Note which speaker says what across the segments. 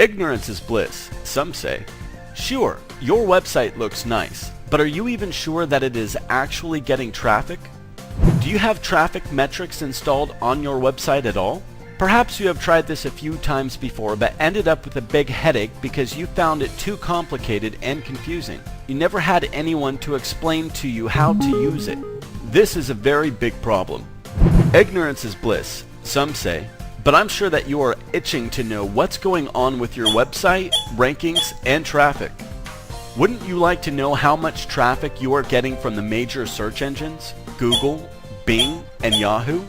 Speaker 1: Ignorance is bliss, some say. Sure, your website looks nice, but are you even sure that it is actually getting traffic? Do you have traffic metrics installed on your website at all? Perhaps you have tried this a few times before but ended up with a big headache because you found it too complicated and confusing. You never had anyone to explain to you how to use it. This is a very big problem. Ignorance is bliss, some say, but I'm sure that you are itching to know what's going on with your website, rankings, and traffic. Wouldn't you like to know how much traffic you are getting from the major search engines, Google, Bing, and Yahoo?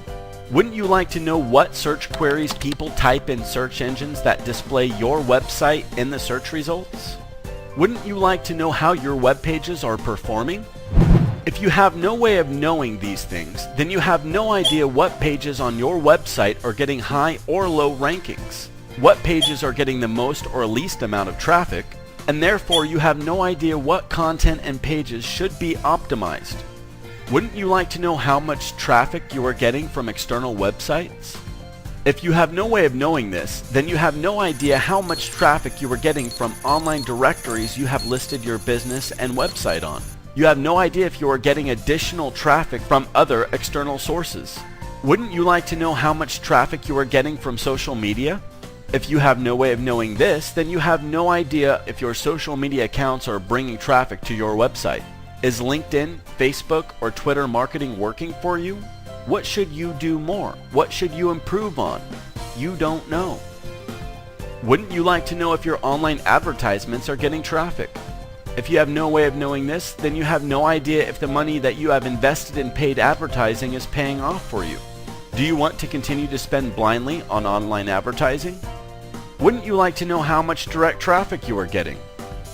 Speaker 1: Wouldn't you like to know what search queries people type in search engines that display your website in the search results? Wouldn't you like to know how your web pages are performing? If you have no way of knowing these things, then you have no idea what pages on your website are getting high or low rankings, what pages are getting the most or least amount of traffic, and therefore you have no idea what content and pages should be optimized. Wouldn't you like to know how much traffic you are getting from external websites? If you have no way of knowing this, then you have no idea how much traffic you are getting from online directories you have listed your business and website on. You have no idea if you are getting additional traffic from other external sources. Wouldn't you like to know how much traffic you are getting from social media? If you have no way of knowing this, then you have no idea if your social media accounts are bringing traffic to your website. Is LinkedIn, Facebook, or Twitter marketing working for you? What should you do more? What should you improve on? You don't know. Wouldn't you like to know if your online advertisements are getting traffic? If you have no way of knowing this, then you have no idea if the money that you have invested in paid advertising is paying off for you. Do you want to continue to spend blindly on online advertising? Wouldn't you like to know how much direct traffic you are getting?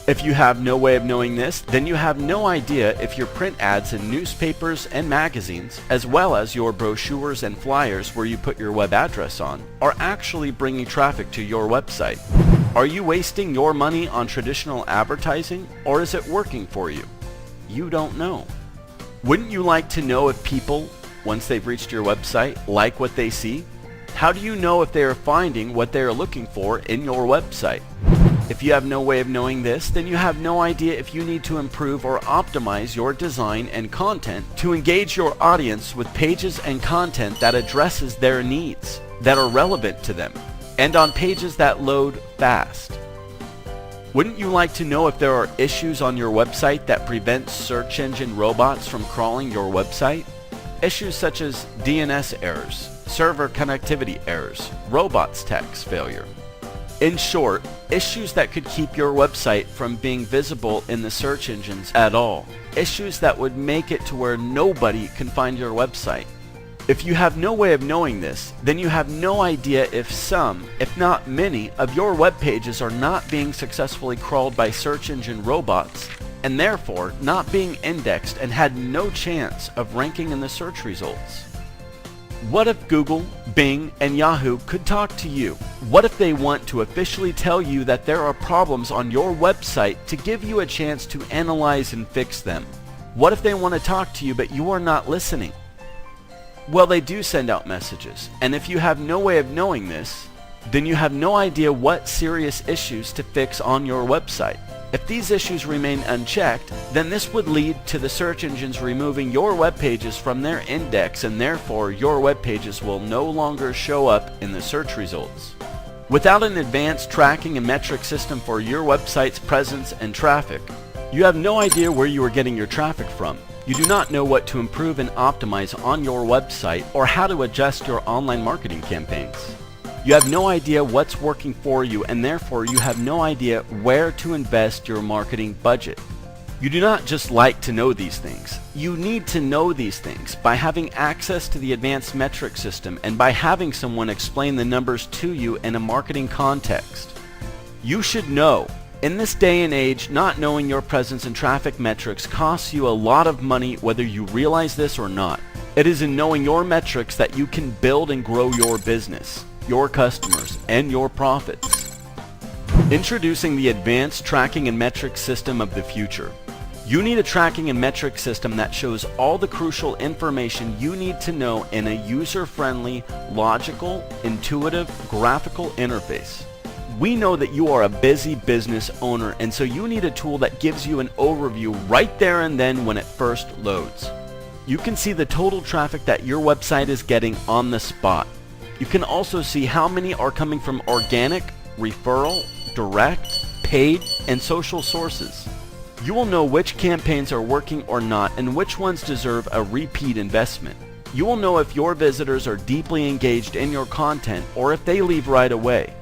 Speaker 1: If you have no way of knowing this, then you have no idea if your print ads in newspapers and magazines, as well as your brochures and flyers where you put your web address on, are actually bringing traffic to your website. Are you wasting your money on traditional advertising, or is it working for you? You don't know. Wouldn't you like to know if people, once they've reached your website, like what they see? How do you know if they are finding what they are looking for in your website? If you have no way of knowing this, then you have no idea if you need to improve or optimize your design and content to engage your audience with pages and content that addresses their needs, that are relevant to them, and on pages that load fast. Wouldn't you like to know if there are issues on your website that prevent search engine robots from crawling your website? Issues such as DNS errors, server connectivity errors, robots tax failure. In short, issues that could keep your website from being visible in the search engines at all. Issues that would make it to where nobody can find your website. If you have no way of knowing this, then you have no idea if some, if not many, of your web pages are not being successfully crawled by search engine robots, and therefore not being indexed and had no chance of ranking in the search results. What if Google, Bing, and Yahoo could talk to you? What if they want to officially tell you that there are problems on your website to give you a chance to analyze and fix them? What if they want to talk to you but you are not listening? Well, they do send out messages, and if you have no way of knowing this, then you have no idea what serious issues to fix on your website. If these issues remain unchecked, then this would lead to the search engines removing your web pages from their index, and therefore your web pages will no longer show up in the search results. Without an advanced tracking and metric system for your website's presence and traffic, you have no idea where you are getting your traffic from. You do not know what to improve and optimize on your website or how to adjust your online marketing campaigns. You have no idea what's working for you, and therefore you have no idea where to invest your marketing budget. You do not just like to know these things. You need to know these things by having access to the advanced metric system and by having someone explain the numbers to you in a marketing context. You should know. In this day and age, not knowing your presence and traffic metrics costs you a lot of money whether you realize this or not. It is in knowing your metrics that you can build and grow your business, your customers, and your profits. Introducing the advanced tracking and metric system of the future. You need a tracking and metric system that shows all the crucial information you need to know in a user-friendly, logical, intuitive, graphical interface. We know that you are a busy business owner, and so you need a tool that gives you an overview right there and then when it first loads. You can see the total traffic that your website is getting on the spot. You can also see how many are coming from organic, referral, direct, paid, and social sources. You will know which campaigns are working or not and which ones deserve a repeat investment. You will know if your visitors are deeply engaged in your content or if they leave right away.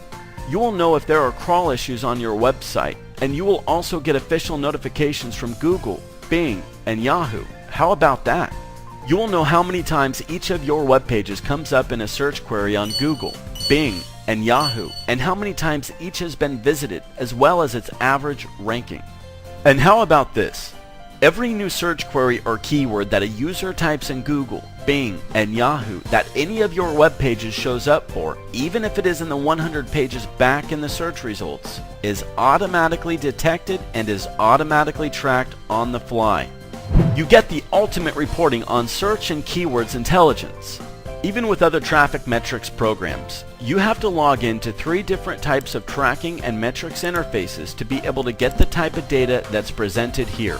Speaker 1: You will know if there are crawl issues on your website, and you will also get official notifications from Google, Bing, and Yahoo. How about that? You will know how many times each of your web pages comes up in a search query on Google, Bing, and Yahoo, and how many times each has been visited, as well as its average ranking. And how about this? Every new search query or keyword that a user types in Google, Bing, and Yahoo that any of your web pages shows up for, even if it is in the 100 pages back in the search results, is automatically detected and is automatically tracked on the fly. You get the ultimate reporting on search and keywords intelligence. Even with other traffic metrics programs, you have to log into 3 different types of tracking and metrics interfaces to be able to get the type of data that's presented here.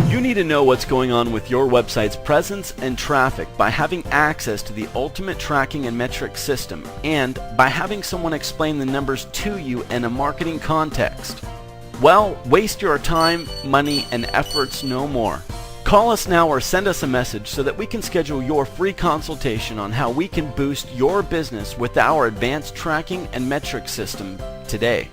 Speaker 1: You need to know what's going on with your website's presence and traffic by having access to the ultimate tracking and metrics system and by having someone explain the numbers to you in a marketing context. Well, waste your time, money, and efforts no more. Call us now or send us a message so that we can schedule your free consultation on how we can boost your business with our advanced tracking and metrics system today.